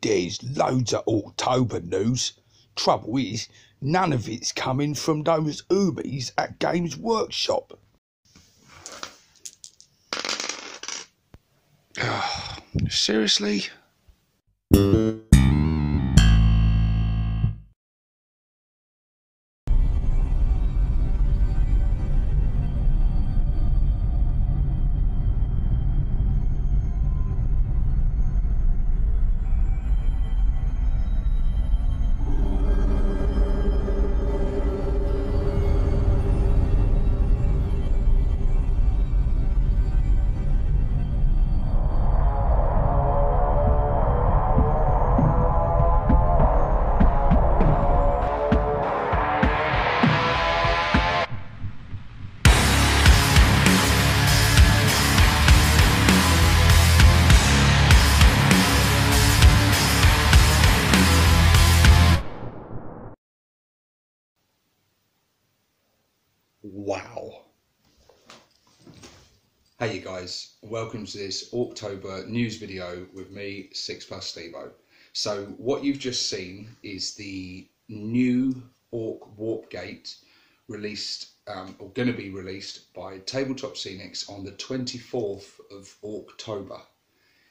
There's loads of Orktober news. Trouble is, none of it's coming from those Umis at Games Workshop. Seriously? Wow. Hey you guys, welcome to this Orktober news video with me, 6+ Stevo. So what you've just seen is the new Orc Warp Gate released, or going to be released by Tabletop Scenics on the 24th of Orktober.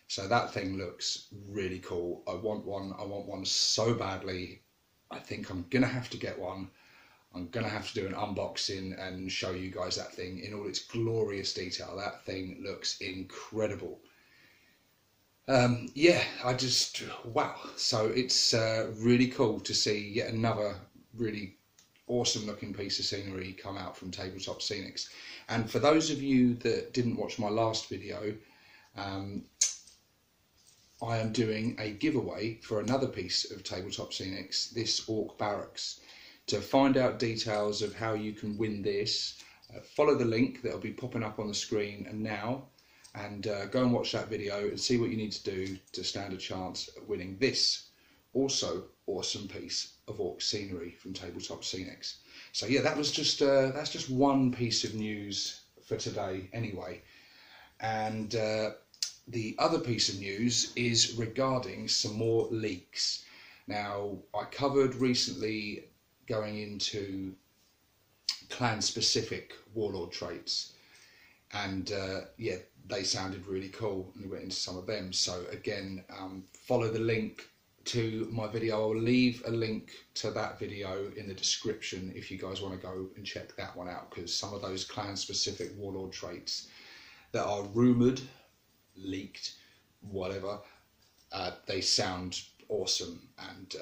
So that thing looks really cool. I want one so badly. I think I'm going to have to get one. I'm going to have to do an unboxing and show you guys that thing in all its glorious detail. That thing looks incredible. Yeah, wow. So it's really cool to see yet another really awesome looking piece of scenery come out from Tabletop Scenics. And for those of you that didn't watch my last video, I am doing a giveaway for another piece of Tabletop Scenics, this Orc Barracks. To find out details of how you can win this, follow the link that will be popping up on the screen and now, and go and watch that video and see what you need to do to stand a chance at winning this also awesome piece of Orc scenery from Tabletop Scenics. So yeah, that's just one piece of news for today anyway. And the other piece of news is regarding some more leaks. Now, I covered recently going into clan specific Warlord traits, and yeah, they sounded really cool and we went into some of them. So again, follow the link to my video. I'll leave a link to that video in the description if you guys want to go and check that one out, because some of those clan specific Warlord traits that are rumoured, leaked, whatever, they sound awesome, and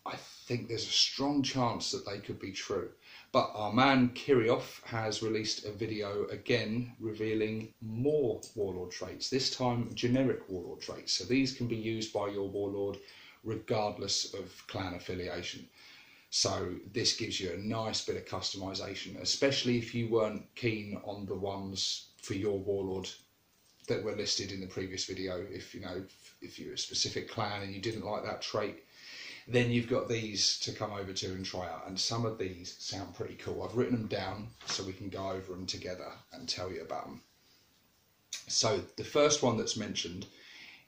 I think there's a strong chance that they could be true. But our man Kirioth has released a video again revealing more Warlord traits, this time generic Warlord traits. So these can be used by your Warlord regardless of clan affiliation. So this gives you a nice bit of customization, especially if you weren't keen on the ones for your Warlord that were listed in the previous video. If you're a specific clan and you didn't like that trait, then you've got these to come over to and try out. And some of these sound pretty cool. I've written them down so we can go over them together and tell you about them. So the first one that's mentioned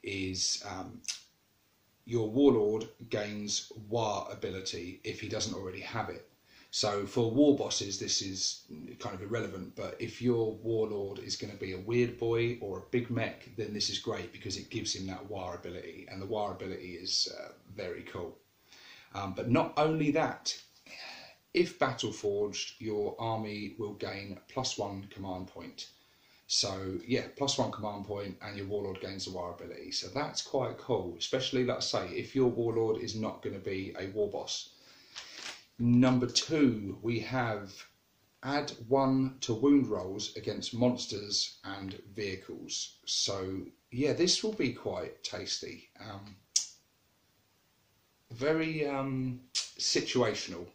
is your Warlord gains War ability if he doesn't already have it. So for war bosses, this is kind of irrelevant, but if your Warlord is going to be a weird boy or a big mech, then this is great because it gives him that War ability, and the War ability is very cool. But not only that, if battle forged, your army will gain +1 command point. So yeah, +1 command point, and your Warlord gains the War ability. So that's quite cool, especially, let's say, if your Warlord is not going to be a war boss. Number 2, we have add 1 to wound rolls against monsters and vehicles. So yeah, this will be quite tasty. Very situational,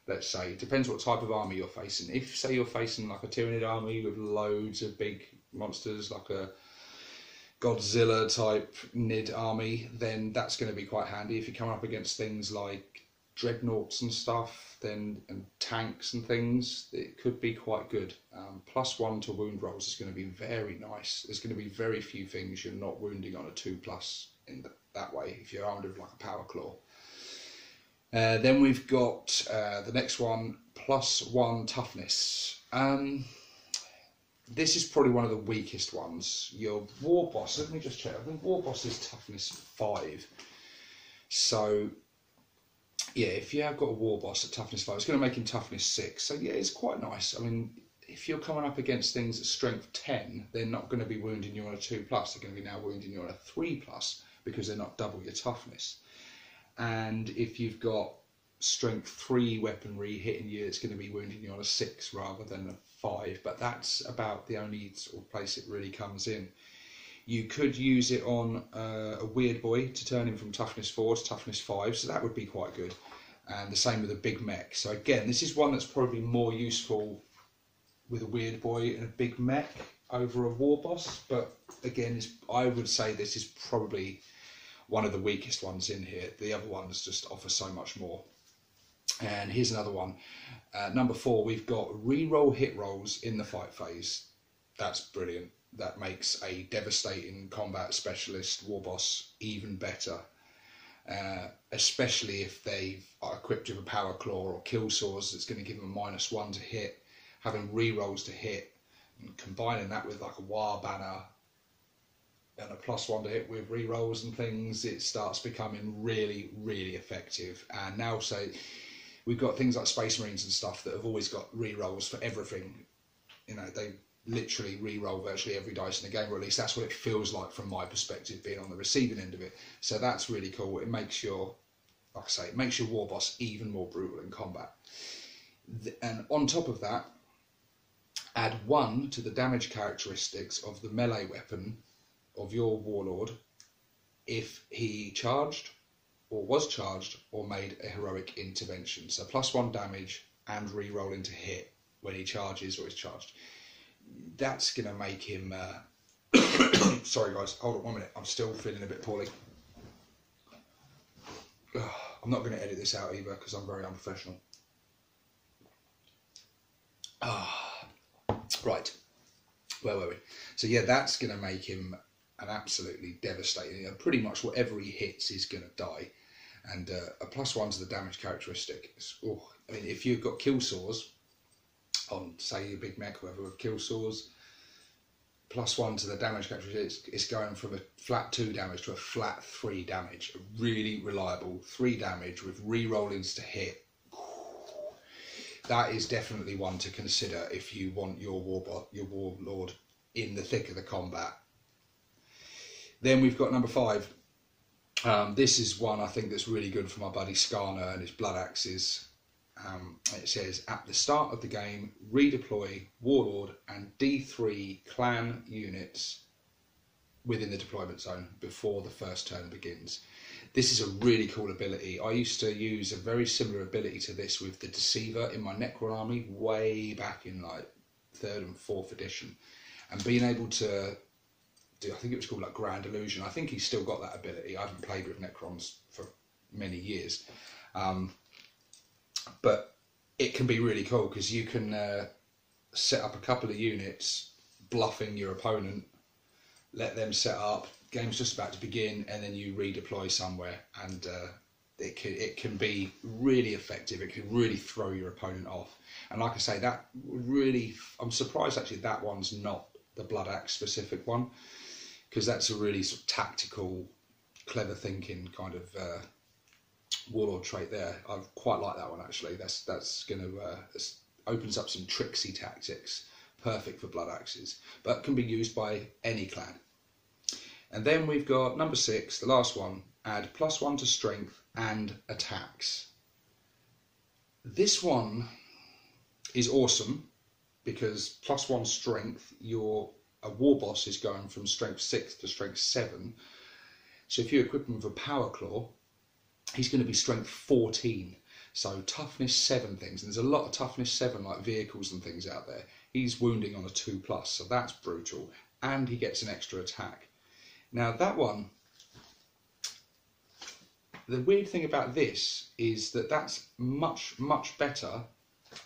let's say. Depends what type of army you're facing. If, say, you're facing like a Tyranid army with loads of big monsters, like a Godzilla type Nid army, then that's going to be quite handy. If you come up against things like dreadnoughts and stuff, then, and tanks and things, it could be quite good. +1 to wound rolls is going to be very nice. There's going to be very few things you're not wounding on a 2+ in that way if you're armed with like a power claw. Then we've got the next one, +1 toughness. This is probably one of the weakest ones. Your war boss, let me just check. I think war boss is toughness 5. So yeah, if you have got a war boss at toughness 5, it's going to make him toughness 6. So yeah, it's quite nice. I mean, if you're coming up against things at strength 10, they're not going to be wounding you on a 2+. They're going to be now wounding you on a 3+, because they're not double your toughness. And if you've got strength 3 weaponry hitting you, it's going to be wounding you on a 6 rather than a 5. But that's about the only sort of place it really comes in. You could use it on a weird boy to turn him from toughness 4 to toughness 5, so that would be quite good. And the same with a big mech. So again, this is one that's probably more useful with a weird boy and a big mech over a war boss. But again, I would say this is probably one of the weakest ones in here. The other ones just offer so much more. And here's another one. Number 4, we've got reroll hit rolls in the fight phase. That's brilliant. That makes a devastating combat specialist war boss even better. Especially if they are equipped with a power claw or kill saws, that's going to give them a -1 to hit. Having rerolls to hit and combining that with like a war banner and a +1 to hit with rerolls and things, it starts becoming really, really effective. And now, so we've got things like Space Marines and stuff that have always got rerolls for everything. You know, they literally re-roll virtually every dice in the game, or at least that's what it feels like from my perspective, being on the receiving end of it. So that's really cool. It makes your, like I say, it makes your war boss even more brutal in combat. And on top of that, add 1 to the damage characteristics of the melee weapon of your warlord if he charged or was charged or made a heroic intervention. So +1 damage and re-roll into hit when he charges or is charged. That's going to make him... Sorry guys, hold on 1 minute. I'm still feeling a bit poorly. I'm not going to edit this out either because I'm very unprofessional. Right, where were we? So yeah, that's going to make him an absolutely devastating... pretty much whatever he hits is going to die. And a +1 to the damage characteristic. I mean, if you've got kill saws on, say, a big mech, whoever with kill saws, +1 to the damage characteristic, it's going from a flat 2 damage to a flat 3 damage. A really reliable 3 damage with re-rollings to hit. That is definitely one to consider if you want your warlord in the thick of the combat. Then we've got number 5. This is one I think that's really good for my buddy Skarner and his blood axes. It says, at the start of the game, redeploy Warlord and D3 clan units within the deployment zone before the first turn begins. This is a really cool ability. I used to use a very similar ability to this with the Deceiver in my Necron army way back in like 3rd and 4th edition. And being able to do, I think it was called like Grand Illusion. I think he's still got that ability. I haven't played with Necrons for many years. But it can be really cool because you can set up a couple of units, bluffing your opponent, let them set up, game's just about to begin, and then you redeploy somewhere, and it can be really effective. It can really throw your opponent off. And like I say, that really, I'm surprised actually that one's not the Blood Axe specific one, because that's a really sort of tactical, clever thinking kind of warlord trait there. I quite like that one actually. That's going to opens up some tricksy tactics, perfect for blood axes, but can be used by any clan. And then we've got number 6, the last one, add +1 to strength and attacks. This one is awesome because +1 strength, a war boss is going from strength 6 to strength 7. So if you equip him with a power claw, he's going to be strength 14. So toughness 7 things, and there's a lot of toughness 7 like vehicles and things out there. He's wounding on a 2+, so that's brutal, and he gets an extra attack. Now that one, the weird thing about this is that that's much better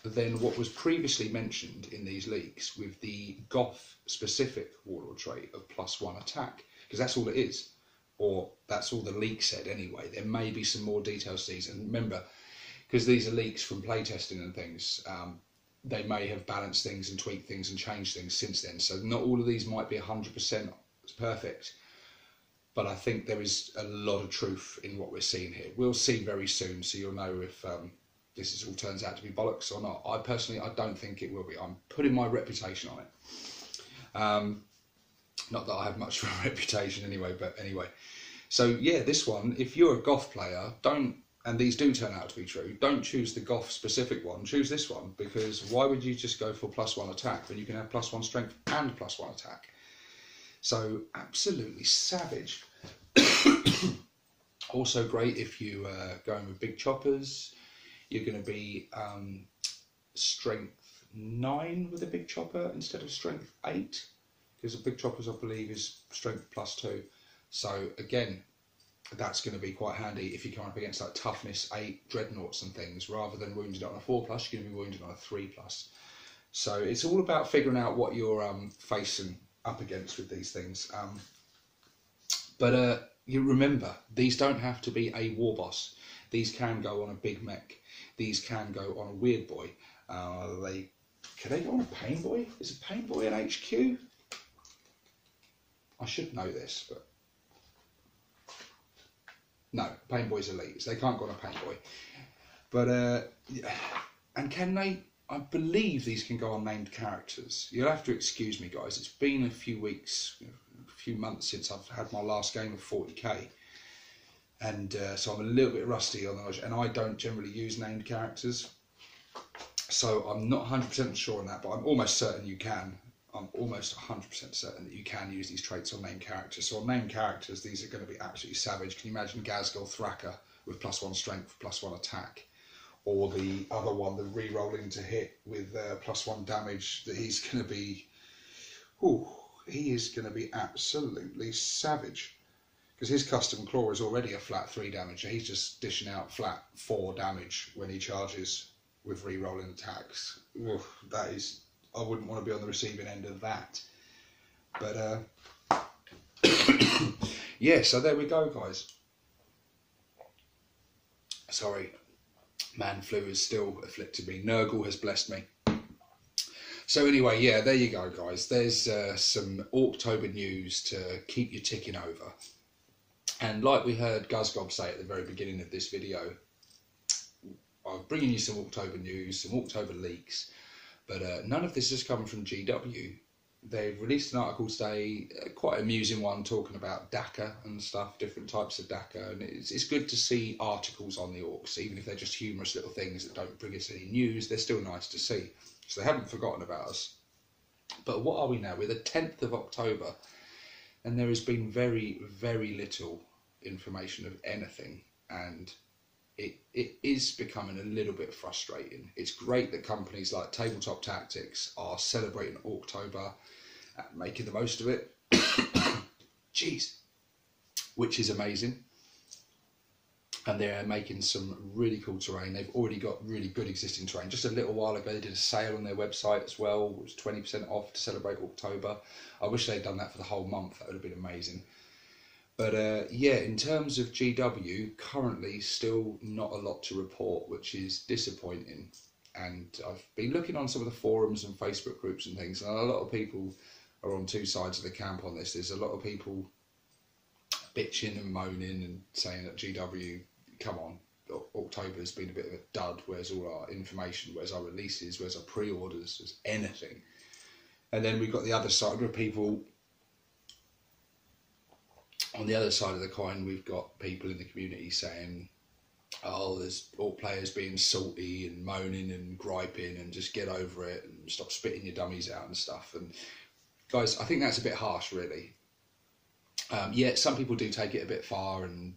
than what was previously mentioned in these leaks with the Goth specific warlord trait of +1 attack, because that's all it is. or that's all the leak said anyway. There may be some more details to these, and remember, because these are leaks from playtesting and things, they may have balanced things and tweaked things and changed things since then. So not all of these might be 100% perfect, but I think there is a lot of truth in what we're seeing here. We'll see very soon, so you'll know if this all turns out to be bollocks or not. I personally, I don't think it will be. I'm putting my reputation on it. Not that I have much of a reputation anyway, but anyway. So yeah, this one, if you're a Goth player, don't, and these do turn out to be true, don't choose the Goth specific one, choose this one, because why would you just go for +1 attack when you can have +1 strength and +1 attack? So absolutely savage. Also great if you going with big choppers. You're going to be strength 9 with a big chopper instead of strength 8, because the big choppers I believe is strength +2. So again, that's going to be quite handy if you come up against like toughness 8 dreadnoughts and things, rather than wounded on a 4+, you're going to be wounded on a 3+. So it's all about figuring out what you're facing up against with these things. But you remember, these don't have to be a war boss. These can go on a big mech. These can go on a weird boy. Can they go on a pain boy? Is a pain boy an HQ? I should know this, but no, pain boy's elites. They can't go on a pain boy. But and can they? I believe these can go on named characters. You'll have to excuse me, guys. It's been a few weeks, a few months since I've had my last game of 40k, and so I'm a little bit rusty on those. And I don't generally use named characters, so I'm not 100% sure on that. But I'm almost certain you can. I'm almost 100% certain that you can use these traits on named characters. So on named characters, these are going to be absolutely savage. Can you imagine Ghazghkull Thraka with +1 strength, +1 attack? Or the other one, the re-rolling to hit with +1 damage, that he's going to be... Ooh, he is going to be absolutely savage. Because his custom claw is already a flat 3 damage. He's just dishing out flat 4 damage when he charges with re-rolling attacks. Ooh, that is... I wouldn't want to be on the receiving end of that. But, yeah, so there we go, guys. Sorry, man flu has still afflicted me. Nurgle has blessed me. So anyway, yeah, there you go, guys. There's some Orktober news to keep you ticking over. And like we heard Guzgob say at the very beginning of this video, I'm bringing you some Orktober news, some Orktober leaks. But none of this has come from GW. They've released an article today, quite amusing one, talking about Dakka and stuff, different types of Dakka. And it's good to see articles on the Orcs, even if they're just humorous little things that don't bring us any news, they're still nice to see. So they haven't forgotten about us. But what are we now? We're the 10th of October, and there has been very, very little information of anything. And it is becoming a little bit frustrating. It's great that companies like Tabletop Tactics are celebrating Orktober and making the most of it. Jeez. Which is amazing. And they're making some really cool terrain. They've already got really good existing terrain. Just a little while ago they did a sale on their website as well. It was 20% off to celebrate Orktober. I wish they'd done that for the whole month. That would have been amazing. But yeah, in terms of GW, currently still not a lot to report, which is disappointing. And I've been looking on some of the forums and Facebook groups and things, and a lot of people are on two sides of the camp on this. There's a lot of people bitching and moaning and saying that GW, come on, October's been a bit of a dud, where's all our information, where's our releases, where's our pre-orders, where's anything. And then we've got the other side where people... On the other side of the coin, we've got people in the community saying, oh, there's all players being salty and moaning and griping and just get over it and stop spitting your dummies out and stuff. And guys, I think that's a bit harsh, really. Yeah, some people do take it a bit far and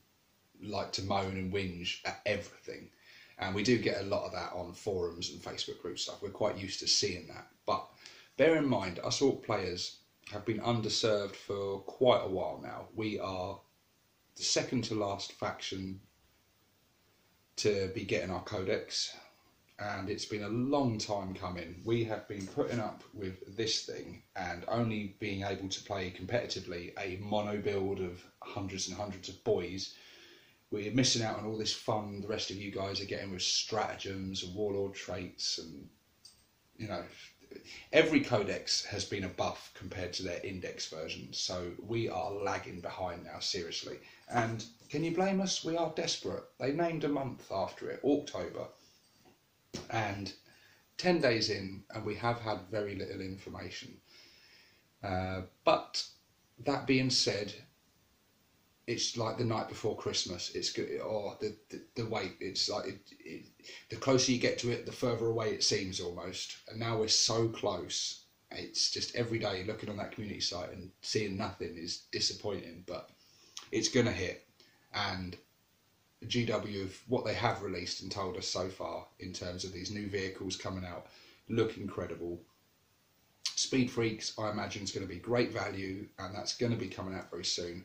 like to moan and whinge at everything. And we do get a lot of that on forums and Facebook group stuff. We're quite used to seeing that. But bear in mind, us Orc players have been underserved for quite a while now. We are the second to last faction to be getting our codex. and it's been a long time coming. We have been putting up with this thing and only being able to play competitively a mono build of hundreds and hundreds of boys. We're missing out on all this fun the rest of you guys are getting with stratagems and warlord traits, and you know, every codex has been a buff compared to their index version, so we are lagging behind now, seriously. And can you blame us? We are desperate. They named a month after it, Orktober, and 10 days in and we have had very little information. But that being said, it's like the night before Christmas. It's good, or the wait. It's like the closer you get to it, the further away it seems almost. And now we're so close. It's just every day looking on that community site and seeing nothing is disappointing. But it's gonna hit, and GW of what they have released and told us so far in terms of these new vehicles coming out look incredible. Speed Freaks, I imagine, is going to be great value, and that's going to be coming out very soon.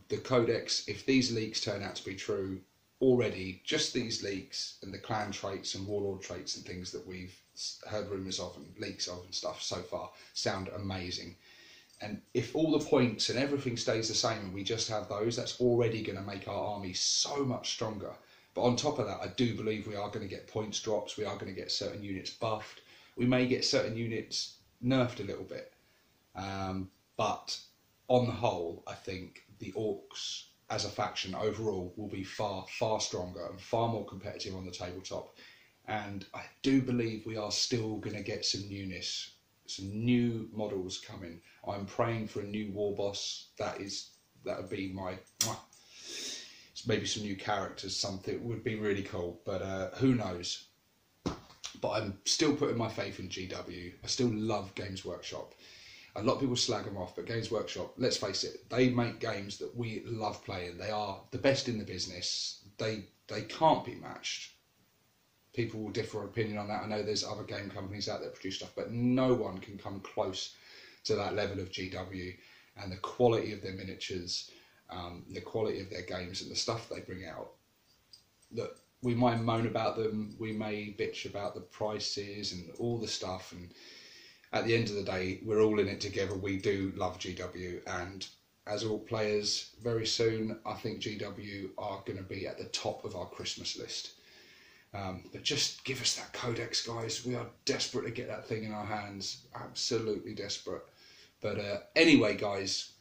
The Codex, if these leaks turn out to be true, already just these leaks and the clan traits and warlord traits and things that we've heard rumours of and leaks of and stuff so far sound amazing. And if all the points and everything stays the same and we just have those, that's already going to make our army so much stronger. But on top of that, I do believe we are going to get points drops, we are going to get certain units buffed, we may get certain units nerfed a little bit. But on the whole, I think the Orcs as a faction overall will be far, far stronger and far more competitive on the tabletop. And I do believe we are still going to get some newness, some new models coming. I'm praying for a new war boss. That would be my, maybe some new characters, something would be really cool, but who knows. But I'm still putting my faith in GW. I still love Games Workshop. A lot of people slag them off, but Games Workshop, let's face it, they make games that we love playing. They are the best in the business. They can't be matched. People will differ opinion on that. I know there's other game companies out there that produce stuff, but no one can come close to that level of GW and the quality of their miniatures, the quality of their games and the stuff they bring out. Look, we might moan about them, we may bitch about the prices and all the stuff, and at the end of the day, we're all in it together. We do love GW, and as all players, very soon, I think GW are going to be at the top of our Christmas list. But just give us that codex, guys. We are desperate to get that thing in our hands. Absolutely desperate. But anyway, guys,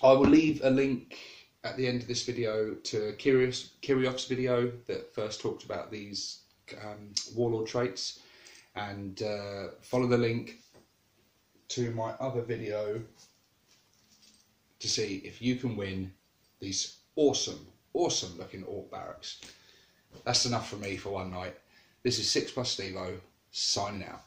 I will leave a link at the end of this video to Kiriof's video that first talked about these warlord traits, and follow the link to my other video to see if you can win these awesome looking Orc Barracks. That's enough for me for one night. This is 6+ Stevo signing out.